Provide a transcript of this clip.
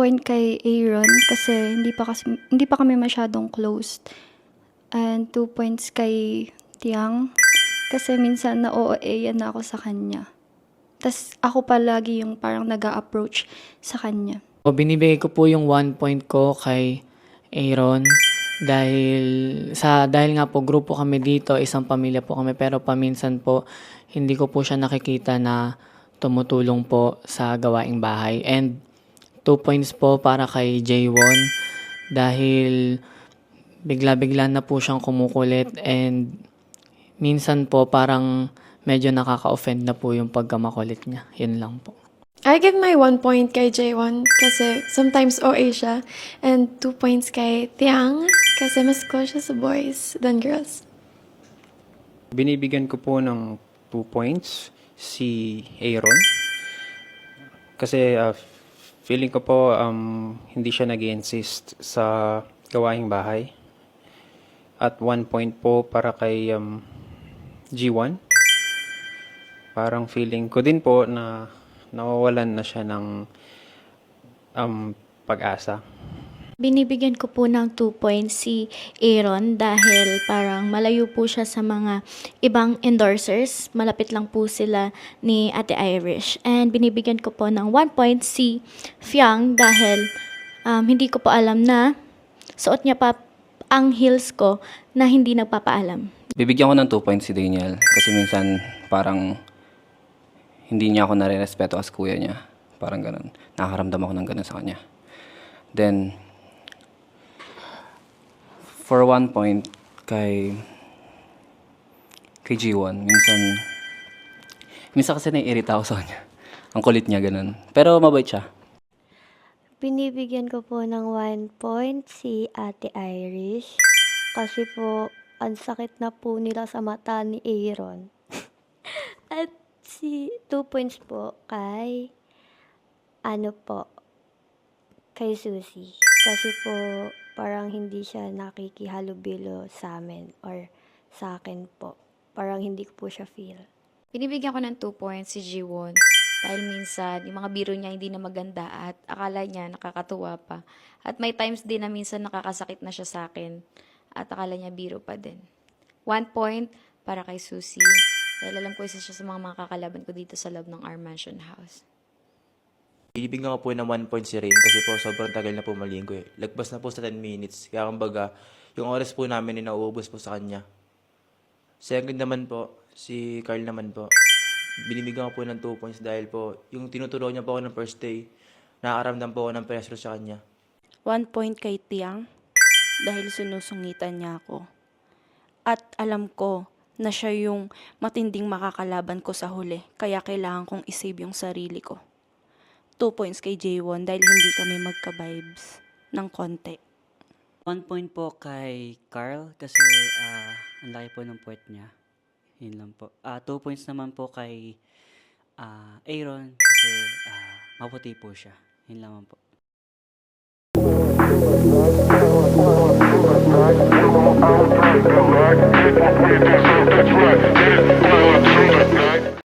point kay Aaron kasi hindi pa kami masyadong close. And 2 points kay Tiang kasi minsan na-OA-yan na ako sa kanya. Tas ako palagi yung parang nag-a-approach sa kanya. Binibigay ko po yung 1 point ko kay Aaron dahil nga po grupo kami dito, isang pamilya po kami, pero paminsan po hindi ko po siya nakikita na tumutulong po sa gawaing bahay. And 2 points po para kay Jaywon dahil bigla-bigla na po siyang kumukulit and minsan po parang medyo nakaka-offend na po yung pagkamakulit niya. Yun lang po. I give my 1 point kay J1 kasi sometimes OA siya. And 2 points kay Tiang kasi mas close siya sa boys than girls. Binibigyan ko po ng 2 points si Aaron. Kasi feeling ko po hindi siya nag-insist sa gawaing bahay. At 1 point po para kay G1. Parang feeling ko din po na nawawalan na siya ng pag-asa. Binibigyan ko po ng 2 points si Aaron dahil parang malayo po siya sa mga ibang endorsers. Malapit lang po sila ni Ate Irish. And binibigyan ko po ng 1 point si Fiang dahil hindi ko po alam na suot niya pa ang heels ko na hindi nagpapaalam. Bibigyan ko ng 2 points si Daniel kasi minsan parang hindi niya ako nare-respeto as kuya niya. Parang ganun. Nakakaramdam ako ng ganun sa kanya. Then, for 1 point kay G1, minsan kasi naiirita ako sa kanya. Ang kulit niya, ganun. Pero mabait siya. Binibigyan ko po ng 1 point si Ate Irish kasi po ang sakit na po nila sa mata ni Aaron. At si 2 points po kay kay Susie. Kasi po parang hindi siya nakikihalubilo sa amin or sa akin po. Parang hindi ko po siya feel. Binibigyan ko ng 2 points si Jiwon dahil minsan yung mga biro niya hindi na maganda at akala niya nakakatuwa pa. At may times din na minsan nakakasakit na siya sa akin at akala niya biro pa din. 1 point para kay Susie dahil alam ko isa siya sa mga makakalaban ko dito sa loob ng our mansion house. Binibigyan ko po ng 1 point si Rain kasi po sobrang tagal na po malinggo eh. Lagpas na po sa 10 minutes. Kaya kumbaga, yung oras po namin ay nauubos po sa kanya. Second naman po, si Carl naman po. Binibigyan ko po ng 2 points dahil po, yung tinuturo niya po ako ng first day, nakakaramdam po ako ng pressure sa kanya. 1 point kay Tiang dahil sinusungitan niya ako. At alam ko na siya yung matinding makakalaban ko sa huli, kaya kailangan kong isave yung sarili ko. 2 points kay J1 dahil hindi kami magka-vibes ng konti. 1 point po kay Carl kasi ang laki po ng puwet niya. Yun lang po. 2 points naman po kay Aaron kasi maputi po siya. Yun naman po. That's right.